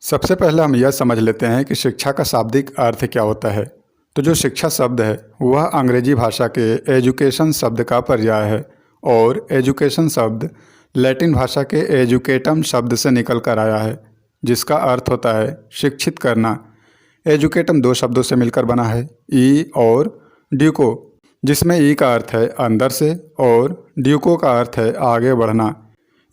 सबसे पहले हम यह समझ लेते हैं कि शिक्षा का शाब्दिक अर्थ क्या होता है। तो जो शिक्षा शब्द है वह अंग्रेजी भाषा के एजुकेशन शब्द का पर्याय है और एजुकेशन शब्द लैटिन भाषा के एजुकेटम शब्द से निकल कर आया है, जिसका अर्थ होता है शिक्षित करना। एजुकेटम दो शब्दों से मिलकर बना है, ई और ड्यूको, जिसमें ई का अर्थ है अंदर से और ड्यूको का अर्थ है आगे बढ़ना।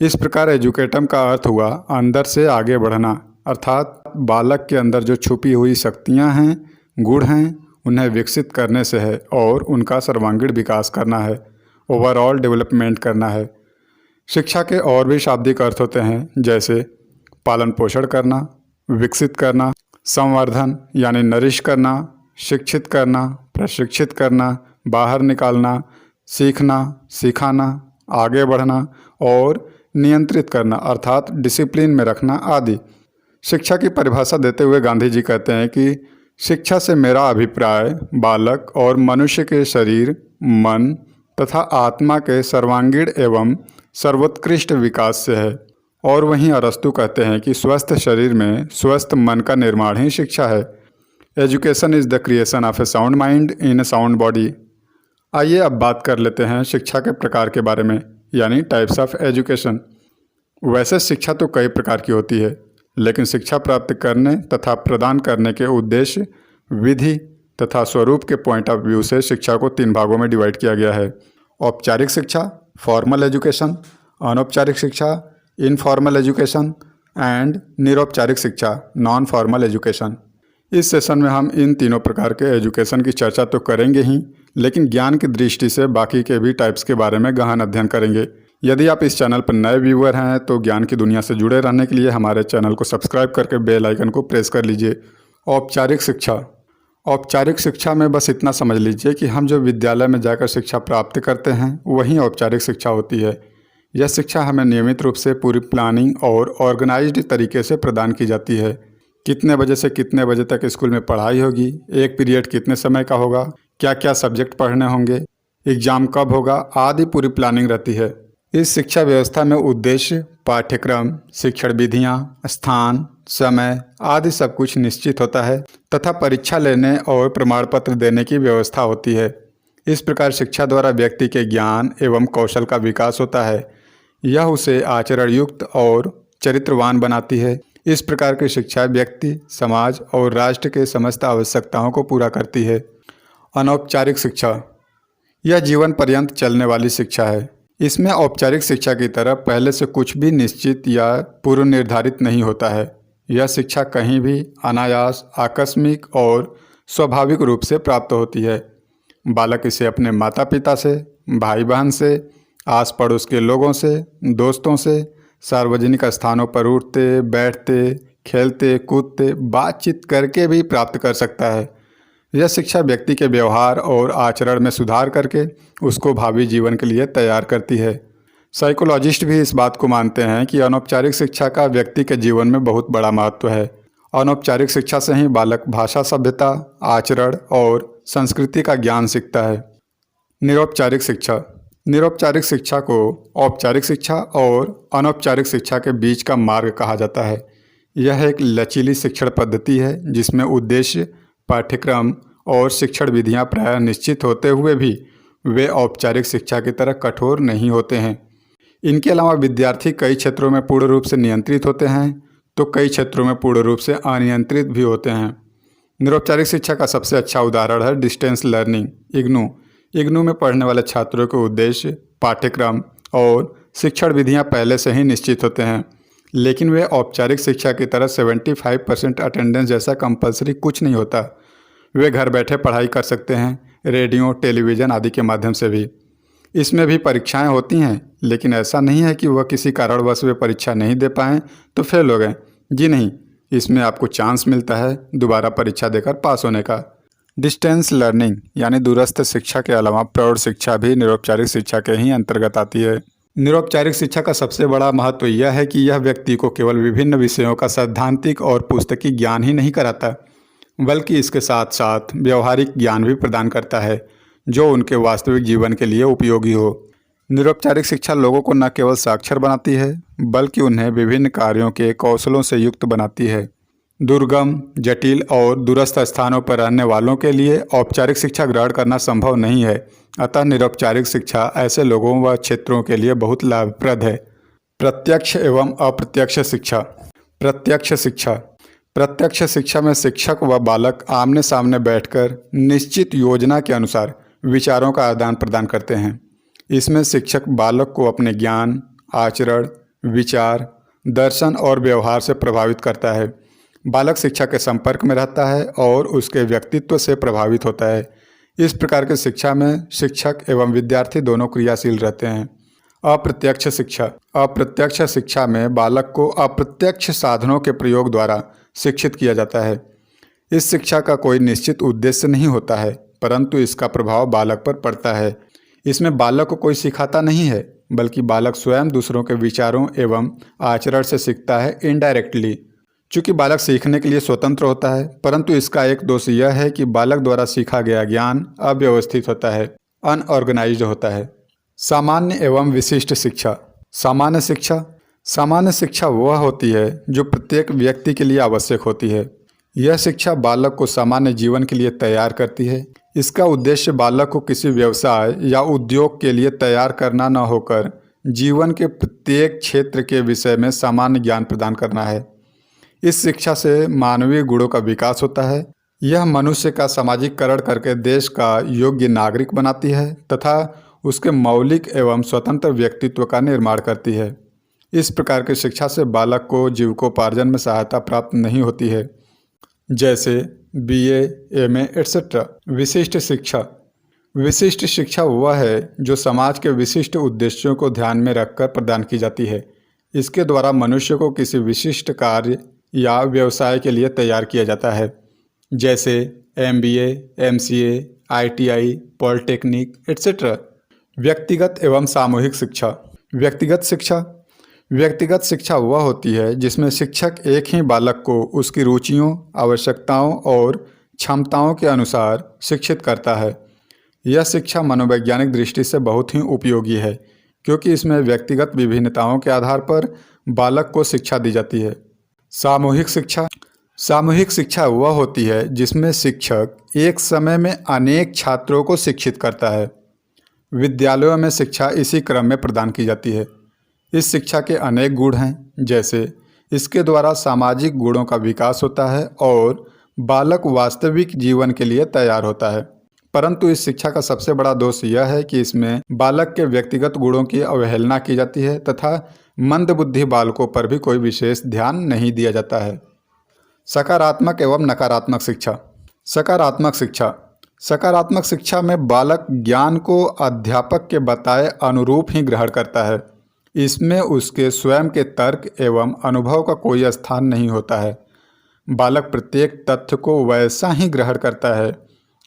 इस प्रकार एजुकेटम का अर्थ हुआ अंदर से आगे बढ़ना, अर्थात बालक के अंदर जो छुपी हुई शक्तियां हैं, गुण हैं, उन्हें विकसित करने से है और उनका सर्वांगीण विकास करना है, ओवरऑल डेवलपमेंट करना है। शिक्षा के और भी शाब्दिक अर्थ होते हैं, जैसे पालन पोषण करना, विकसित करना, संवर्धन यानी नरिश करना, शिक्षित करना, प्रशिक्षित करना, बाहर निकालना, सीखना, सिखाना, आगे बढ़ना और नियंत्रित करना अर्थात डिसिप्लिन में रखना आदि। शिक्षा की परिभाषा देते हुए गांधी जी कहते हैं कि शिक्षा से मेरा अभिप्राय बालक और मनुष्य के शरीर, मन तथा आत्मा के सर्वांगीण एवं सर्वोत्कृष्ट विकास से है। और वहीं अरस्तु कहते हैं कि स्वस्थ शरीर में स्वस्थ मन का निर्माण ही शिक्षा है। Education is the creation of A sound mind in A sound body. आइए अब बात कर लेते हैं शिक्षा के प्रकार के बारे में, यानी टाइप्स ऑफ एजुकेशन। वैसे शिक्षा तो कई प्रकार की होती है, लेकिन शिक्षा प्राप्त करने तथा प्रदान करने के उद्देश्य, विधि तथा स्वरूप के पॉइंट ऑफ व्यू से शिक्षा को 3 भागों में डिवाइड किया गया है। औपचारिक शिक्षा, फॉर्मल एजुकेशन, अनौपचारिक शिक्षा, इनफॉर्मल एजुकेशन एंड निरौपचारिक शिक्षा, नॉन फॉर्मल एजुकेशन। इस सेशन में हम इन तीनों प्रकार के एजुकेशन की चर्चा तो करेंगे ही, लेकिन ज्ञान की दृष्टि से बाकी के भी टाइप्स के बारे में गहन अध्ययन करेंगे। यदि आप इस चैनल पर नए व्यूअर हैं तो ज्ञान की दुनिया से जुड़े रहने के लिए हमारे चैनल को सब्सक्राइब करके बेल आइकन को प्रेस कर लीजिए। औपचारिक शिक्षा। औपचारिक शिक्षा में बस इतना समझ लीजिए कि हम जो विद्यालय में जाकर शिक्षा प्राप्त करते हैं वही औपचारिक शिक्षा होती है। यह शिक्षा हमें नियमित रूप से पूरी प्लानिंग और ऑर्गेनाइज्ड तरीके से प्रदान की जाती है। कितने बजे से कितने बजे तक स्कूल में पढ़ाई होगी, एक पीरियड कितने समय का होगा, क्या क्या सब्जेक्ट पढ़ने होंगे, एग्ज़ाम कब होगा आदि पूरी प्लानिंग रहती है। इस शिक्षा व्यवस्था में उद्देश्य, पाठ्यक्रम, शिक्षण विधियाँ, स्थान, समय आदि सब कुछ निश्चित होता है तथा परीक्षा लेने और प्रमाण पत्र देने की व्यवस्था होती है। इस प्रकार शिक्षा द्वारा व्यक्ति के ज्ञान एवं कौशल का विकास होता है। यह उसे आचरण युक्त और चरित्रवान बनाती है। इस प्रकार की शिक्षा व्यक्ति, समाज और राष्ट्र के समस्त आवश्यकताओं को पूरा करती है। अनौपचारिक शिक्षा, यह जीवन पर्यंत चलने वाली शिक्षा है। इसमें औपचारिक शिक्षा की तरह पहले से कुछ भी निश्चित या पूर्व निर्धारित नहीं होता है। यह शिक्षा कहीं भी अनायास, आकस्मिक और स्वाभाविक रूप से प्राप्त होती है। बालक इसे अपने माता पिता से, भाई बहन से, आस पड़ोस के लोगों से, दोस्तों से, सार्वजनिक स्थानों पर उठते बैठते, खेलते कूदते, बातचीत करके भी प्राप्त कर सकता है। यह शिक्षा व्यक्ति के व्यवहार और आचरण में सुधार करके उसको भावी जीवन के लिए तैयार करती है। साइकोलॉजिस्ट भी इस बात को मानते हैं कि अनौपचारिक शिक्षा का व्यक्ति के जीवन में बहुत बड़ा महत्व है। अनौपचारिक शिक्षा से ही बालक भाषा, सभ्यता, आचरण और संस्कृति का ज्ञान सीखता है। निरौपचारिक शिक्षा। निरौपचारिक शिक्षा को औपचारिक शिक्षा और अनौपचारिक शिक्षा के बीच का मार्ग कहा जाता है। यह एक लचीली शिक्षण पद्धति है जिसमें उद्देश्य, पाठ्यक्रम और शिक्षण विधियां प्रायः निश्चित होते हुए भी वे औपचारिक शिक्षा की तरह कठोर नहीं होते हैं। इनके अलावा विद्यार्थी कई क्षेत्रों में पूर्ण रूप से नियंत्रित होते हैं तो कई क्षेत्रों में पूर्ण रूप से अनियंत्रित भी होते हैं। निरौपचारिक शिक्षा का सबसे अच्छा उदाहरण है डिस्टेंस लर्निंग, इग्नू। इग्नू में पढ़ने वाले छात्रों के उद्देश्य, पाठ्यक्रम और शिक्षण विधियां पहले से ही निश्चित होते हैं, लेकिन वे औपचारिक शिक्षा की तरह 75% अटेंडेंस जैसा कंपलसरी कुछ नहीं होता। वे घर बैठे पढ़ाई कर सकते हैं, रेडियो, टेलीविज़न आदि के माध्यम से भी। इसमें भी परीक्षाएं होती हैं, लेकिन ऐसा नहीं है कि वह किसी कारणवश वे परीक्षा नहीं दे पाएँ तो फेल हो गए। जी नहीं, इसमें आपको चांस मिलता है दोबारा परीक्षा देकर पास होने का। डिस्टेंस लर्निंग यानी दूरस्थ शिक्षा के अलावा प्रौढ़ शिक्षा भी निरौपचारिक शिक्षा के ही अंतर्गत आती है। निरौपचारिक शिक्षा का सबसे बड़ा महत्व यह है कि यह व्यक्ति को केवल विभिन्न विषयों का सैद्धांतिक और पुस्तकी ज्ञान ही नहीं कराता, बल्कि इसके साथ साथ व्यवहारिक ज्ञान भी प्रदान करता है जो उनके वास्तविक जीवन के लिए उपयोगी हो। निरौपचारिक शिक्षा लोगों को न केवल साक्षर बनाती है बल्कि उन्हें विभिन्न कार्यों के कौशलों से युक्त बनाती है। दुर्गम, जटिल और दूरस्थ स्थानों पर रहने वालों के लिए औपचारिक शिक्षा ग्रहण करना संभव नहीं है। अतः निरौपचारिक शिक्षा ऐसे लोगों व क्षेत्रों के लिए बहुत लाभप्रद है। प्रत्यक्ष एवं अप्रत्यक्ष शिक्षा। प्रत्यक्ष शिक्षा। प्रत्यक्ष शिक्षा में शिक्षक व बालक आमने सामने बैठकर निश्चित योजना के अनुसार विचारों का आदान प्रदान करते हैं। इसमें शिक्षक बालक को अपने ज्ञान, आचरण, विचार, दर्शन और व्यवहार से प्रभावित करता है। बालक शिक्षा के संपर्क में रहता है और उसके व्यक्तित्व से प्रभावित होता है। इस प्रकार की शिक्षा में शिक्षक एवं विद्यार्थी दोनों क्रियाशील रहते हैं। अप्रत्यक्ष शिक्षा। अप्रत्यक्ष शिक्षा में बालक को अप्रत्यक्ष साधनों के प्रयोग द्वारा शिक्षित किया जाता है। इस शिक्षा का कोई निश्चित उद्देश्य नहीं होता है, परंतु इसका प्रभाव बालक पर पड़ता है। इसमें बालक को कोई सिखाता नहीं है, बल्कि बालक स्वयं दूसरों के विचारों एवं आचरण से सीखता है इनडायरेक्टली। चूँकि बालक सीखने के लिए स्वतंत्र होता है, परंतु इसका एक दोष यह है कि बालक द्वारा सीखा गया ज्ञान अव्यवस्थित होता है, अनऑर्गेनाइज्ड होता है। सामान्य एवं विशिष्ट शिक्षा। सामान्य शिक्षा। सामान्य शिक्षा वह होती है जो प्रत्येक व्यक्ति के लिए आवश्यक होती है। यह शिक्षा बालक को सामान्य जीवन के लिए तैयार करती है। इसका उद्देश्य बालक को किसी व्यवसाय या उद्योग के लिए तैयार करना न होकर जीवन के प्रत्येक क्षेत्र के विषय में सामान्य ज्ञान प्रदान करना है। इस शिक्षा से मानवीय गुणों का विकास होता है। यह मनुष्य का सामाजिककरण करके देश का योग्य नागरिक बनाती है तथा उसके मौलिक एवं स्वतंत्र व्यक्तित्व का निर्माण करती है। इस प्रकार की शिक्षा से बालक को जीविकोपार्जन में सहायता प्राप्त नहीं होती है, जैसे BA, MA एट्सेट्रा। विशिष्ट शिक्षा। विशिष्ट शिक्षा वह है जो समाज के विशिष्ट उद्देश्यों को ध्यान में रखकर प्रदान की जाती है। इसके द्वारा मनुष्य को किसी विशिष्ट कार्य या व्यवसाय के लिए तैयार किया जाता है, जैसे MBA, MCA, ITI, polytechnic etcetera. व्यक्तिगत एवं सामूहिक शिक्षा। व्यक्तिगत शिक्षा। व्यक्तिगत शिक्षा वह होती है जिसमें शिक्षक एक ही बालक को उसकी रुचियों, आवश्यकताओं और क्षमताओं के अनुसार शिक्षित करता है। यह शिक्षा मनोवैज्ञानिक दृष्टि से बहुत ही उपयोगी है, क्योंकि इसमें व्यक्तिगत विभिन्नताओं के आधार पर बालक को शिक्षा दी जाती है। सामूहिक शिक्षा। सामूहिक शिक्षा वह होती है जिसमें शिक्षक एक समय में अनेक छात्रों को शिक्षित करता है। विद्यालयों में शिक्षा इसी क्रम में प्रदान की जाती है। इस शिक्षा के अनेक गुण हैं, जैसे इसके द्वारा सामाजिक गुणों का विकास होता है और बालक वास्तविक जीवन के लिए तैयार होता है। परंतु इस शिक्षा का सबसे बड़ा दोष यह है कि इसमें बालक के व्यक्तिगत गुणों की अवहेलना की जाती है तथा मंदबुद्धि बालकों पर भी कोई विशेष ध्यान नहीं दिया जाता है। सकारात्मक एवं नकारात्मक शिक्षा। सकारात्मक शिक्षा। सकारात्मक शिक्षा में बालक ज्ञान को अध्यापक के बताए अनुरूप ही ग्रहण करता है। इसमें उसके स्वयं के तर्क एवं अनुभव का कोई स्थान नहीं होता है। बालक प्रत्येक तथ्य को वैसा ही ग्रहण करता है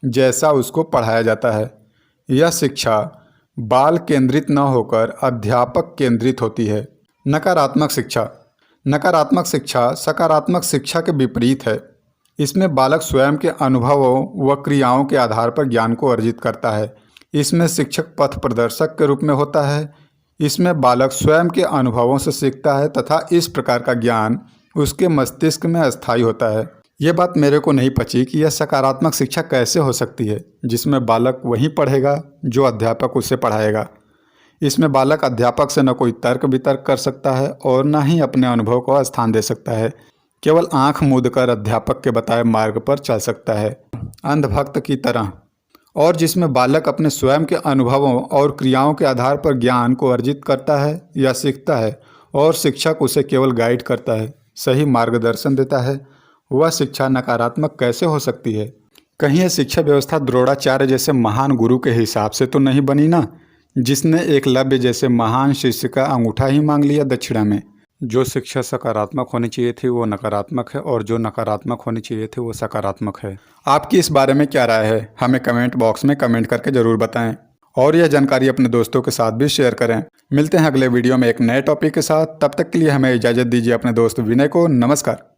जैसा उसको पढ़ाया जाता है। यह शिक्षा बाल केंद्रित न होकर अध्यापक केंद्रित होती है। नकारात्मक शिक्षा। नकारात्मक शिक्षा सकारात्मक शिक्षा के विपरीत है। इसमें बालक स्वयं के अनुभवों व क्रियाओं के आधार पर ज्ञान को अर्जित करता है। इसमें शिक्षक पथ प्रदर्शक के रूप में होता है। इसमें बालक स्वयं के अनुभवों से सीखता है तथा इस प्रकार का ज्ञान उसके मस्तिष्क में अस्थायी होता है। यह बात मेरे को नहीं पची कि यह सकारात्मक शिक्षा कैसे हो सकती है जिसमें बालक वही पढ़ेगा जो अध्यापक उसे पढ़ाएगा। इसमें बालक अध्यापक से न कोई तर्क वितर्क कर सकता है और न ही अपने अनुभव को स्थान दे सकता है। केवल आंख मूंदकर अध्यापक के बताए मार्ग पर चल सकता है, अंधभक्त की तरह। और जिसमें बालक अपने स्वयं के अनुभवों और क्रियाओं के आधार पर ज्ञान को अर्जित करता है या सीखता है और शिक्षक उसे केवल गाइड करता है, सही मार्गदर्शन देता है, वह शिक्षा नकारात्मक कैसे हो सकती है? कहीं यह शिक्षा व्यवस्था द्रोणाचार्य जैसे महान गुरु के हिसाब से तो नहीं बनी ना, जिसने एकलव्य जैसे महान शिष्य का अंगूठा ही मांग लिया दक्षिणा में। जो शिक्षा सकारात्मक होनी चाहिए थी वो नकारात्मक है और जो नकारात्मक होनी चाहिए थी वो सकारात्मक है। आपकी इस बारे में क्या राय है? हमें कमेंट बॉक्स में कमेंट करके ज़रूर बताएं और यह जानकारी अपने दोस्तों के साथ भी शेयर करें। मिलते हैं अगले वीडियो में एक नए टॉपिक के साथ। तब तक के लिए हमें इजाज़त दीजिए अपने दोस्त विनय को। नमस्कार।